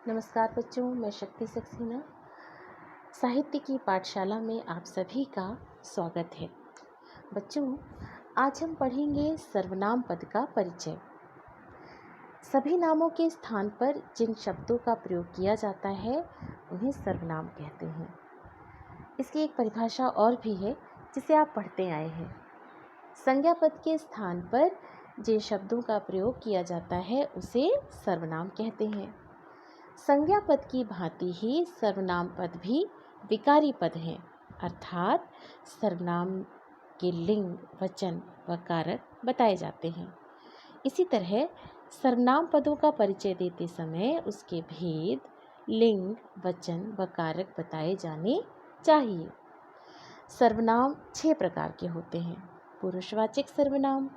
नमस्कार बच्चों, मैं शक्ति सक्सेना साहित्य की पाठशाला में आप सभी का स्वागत है। बच्चों, आज हम पढ़ेंगे सर्वनाम पद का परिचय। सभी नामों के स्थान पर जिन शब्दों का प्रयोग किया जाता है उन्हें सर्वनाम कहते हैं। इसकी एक परिभाषा और भी है जिसे आप पढ़ते आए हैं। संज्ञा पद के स्थान पर जिन शब्दों का प्रयोग किया जाता है उसे सर्वनाम कहते हैं। संज्ञा पद की भांति ही सर्वनाम पद भी विकारी पद हैं, अर्थात सर्वनाम के लिंग, वचन व कारक बताए जाते हैं। इसी तरह सर्वनाम पदों का परिचय देते समय उसके भेद, लिंग, वचन व कारक बताए जाने चाहिए। सर्वनाम 6 प्रकार के होते हैं: पुरुषवाचक सर्वनाम,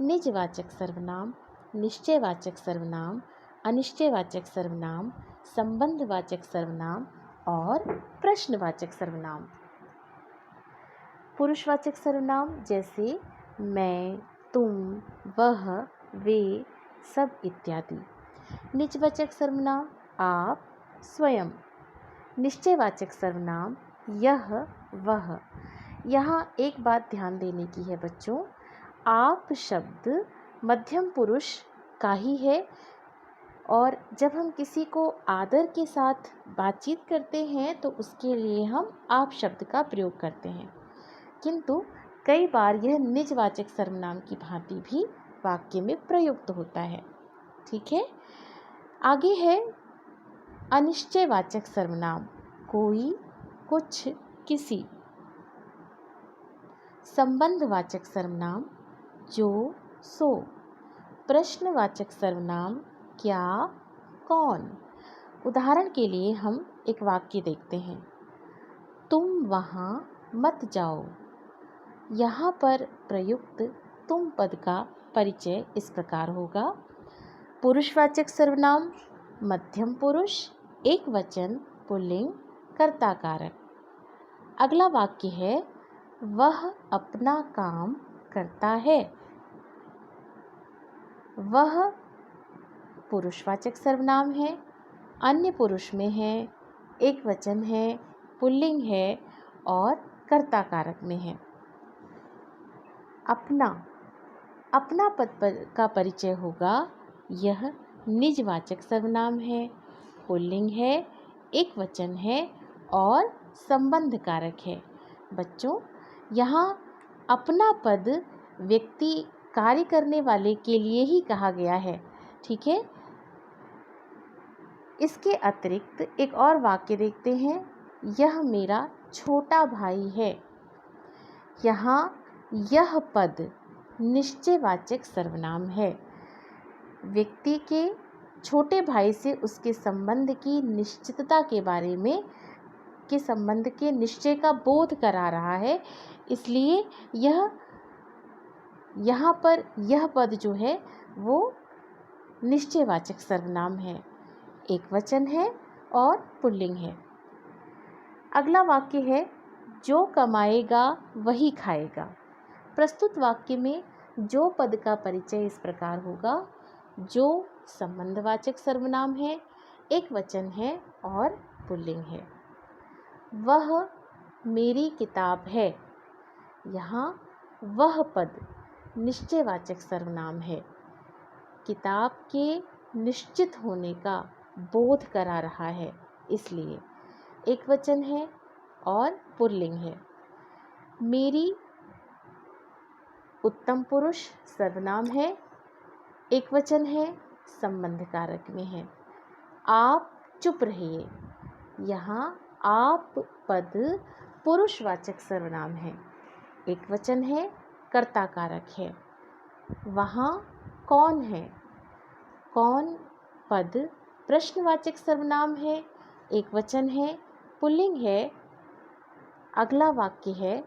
निजवाचक सर्वनाम, निश्चयवाचक सर्वनाम, अनिश्चयवाचक सर्वनाम, संबंधवाचक सर्वनाम और प्रश्नवाचक सर्वनाम। पुरुषवाचक सर्वनाम जैसे मैं, तुम, वह, वे, सब इत्यादि। निजवाचक सर्वनाम आप, स्वयं। निश्चयवाचक सर्वनाम यह, वह। यहाँ एक बात ध्यान देने की है बच्चों, आप शब्द मध्यम पुरुष का ही है और जब हम किसी को आदर के साथ बातचीत करते हैं तो उसके लिए हम आप शब्द का प्रयोग करते हैं, किंतु कई बार यह निजवाचक सर्वनाम की भांति भी वाक्य में प्रयुक्त होता है। ठीक है, आगे है अनिश्चयवाचक सर्वनाम, कोई, कुछ, किसी। संबंधवाचक सर्वनाम जो, सो। प्रश्नवाचक सर्वनाम क्या, कौन। उदाहरण के लिए हम एक वाक्य देखते हैं, तुम वहाँ मत जाओ। यहाँ पर प्रयुक्त तुम पद का परिचय इस प्रकार होगा: पुरुषवाचक सर्वनाम मध्यम पुरुष, एक वचन, पुल्लिंग, कर्ता कारक। अगला वाक्य है वह अपना काम करता है। वह पुरुषवाचक सर्वनाम है, अन्य पुरुष में है, एक वचन है, पुल्लिंग है और कर्ता कारक में है। अपना, अपना पद का परिचय होगा, यह निजवाचक सर्वनाम है, पुल्लिंग है, एक वचन है और संबंध कारक है। बच्चों, यहाँ अपना पद व्यक्ति कार्य करने वाले के लिए ही कहा गया है। ठीक है, इसके अतिरिक्त एक और वाक्य देखते हैं, यह मेरा छोटा भाई है। यहाँ यह पद निश्चयवाचक सर्वनाम है, व्यक्ति के छोटे भाई से उसके संबंध की निश्चितता के बारे में के संबंध के निश्चय का बोध करा रहा है, इसलिए यहाँ पर यह पद जो है वो निश्चयवाचक सर्वनाम है, एक वचन है और पुल्लिंग है। अगला वाक्य है जो कमाएगा वही खाएगा। प्रस्तुत वाक्य में जो पद का परिचय इस प्रकार होगा, जो संबंधवाचक सर्वनाम है, एक वचन है और पुल्लिंग है। वह मेरी किताब है। यहाँ वह पद निश्चयवाचक सर्वनाम है, किताब के निश्चित होने का बोध करा रहा है, इसलिए एक वचन है और पुल्लिंग है। मेरी उत्तम पुरुष सर्वनाम है, एक वचन है, संबंध कारक में है। आप चुप रहिए। यहाँ आप पद पुरुषवाचक सर्वनाम है, एक वचन है, कर्ता कारक है। वहाँ कौन है, कौन पद प्रश्नवाचक सर्वनाम है, एक वचन है, पुल्लिंग है। अगला वाक्य है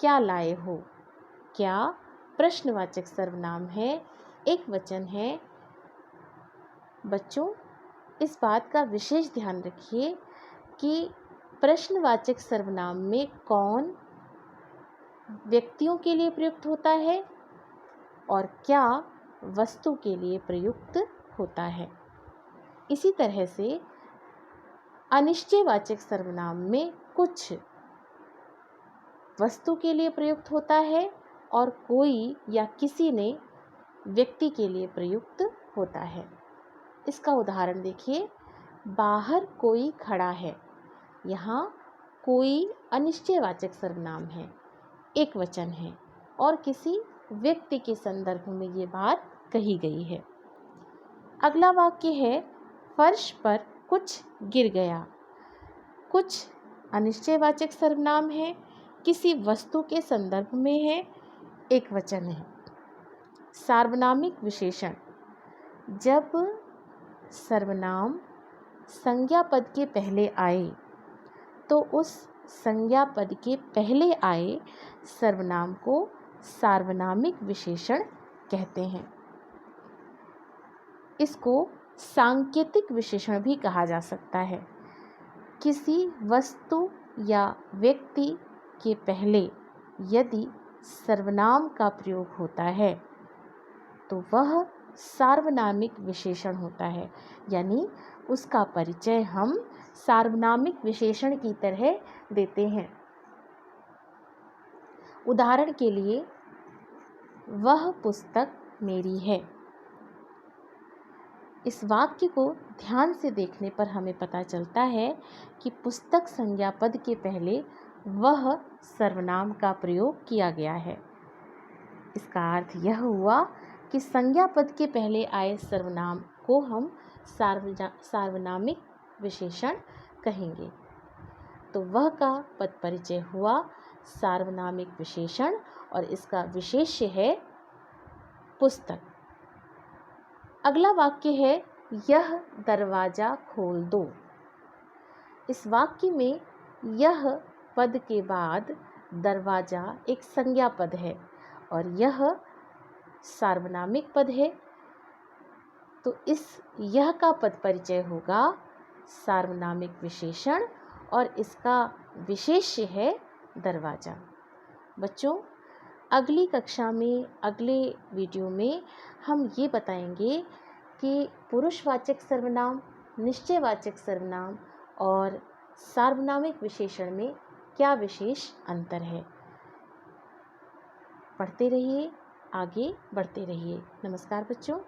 क्या लाए हो। क्या प्रश्नवाचक सर्वनाम है, एक वचन है। बच्चों, इस बात का विशेष ध्यान रखिए कि प्रश्नवाचक सर्वनाम में कौन व्यक्तियों के लिए प्रयुक्त होता है और क्या वस्तु के लिए प्रयुक्त होता है। इसी तरह से अनिश्चयवाचक सर्वनाम में कुछ वस्तु के लिए प्रयुक्त होता है और कोई या किसी ने व्यक्ति के लिए प्रयुक्त होता है। इसका उदाहरण देखिए, बाहर कोई खड़ा है। यहाँ कोई अनिश्चयवाचक सर्वनाम है, एक वचन है और किसी व्यक्ति के संदर्भ में ये बात कही गई है। अगला वाक्य है, फर्श पर कुछ गिर गया। कुछ अनिश्चयवाचक सर्वनाम है, किसी वस्तु के संदर्भ में है, एक वचन है। सार्वनामिक विशेषण, जब सर्वनाम संज्ञा पद के पहले आए तो उस संज्ञा पद के पहले आए सर्वनाम को सार्वनामिक विशेषण कहते हैं। इसको सांकेतिक विशेषण भी कहा जा सकता है। किसी वस्तु या व्यक्ति के पहले यदि सर्वनाम का प्रयोग होता है तो वह सार्वनामिक विशेषण होता है, यानी उसका परिचय हम सार्वनामिक विशेषण की तरह देते हैं। उदाहरण के लिए, वह पुस्तक मेरी है। इस वाक्य को ध्यान से देखने पर हमें पता चलता है कि पुस्तक संज्ञा पद के पहले वह सर्वनाम का प्रयोग किया गया है। इसका अर्थ यह हुआ कि संज्ञा पद के पहले आए सर्वनाम को हम सार्वनामिक विशेषण कहेंगे। तो वह का पद परिचय हुआ सार्वनामिक विशेषण और इसका विशेष्य है पुस्तक। अगला वाक्य है, यह दरवाज़ा खोल दो। इस वाक्य में यह पद के बाद दरवाज़ा एक संज्ञा पद है और यह सार्वनामिक पद है। तो इस यह का पद परिचय होगा सार्वनामिक विशेषण और इसका विशेष्य है दरवाज़ा। बच्चों, अगली कक्षा में, अगले वीडियो में हम ये बताएंगे कि पुरुषवाचक सर्वनाम, निश्चयवाचक सर्वनाम और सार्वनामिक विशेषण में क्या विशेष अंतर है। पढ़ते रहिए, आगे बढ़ते रहिए। नमस्कार बच्चों।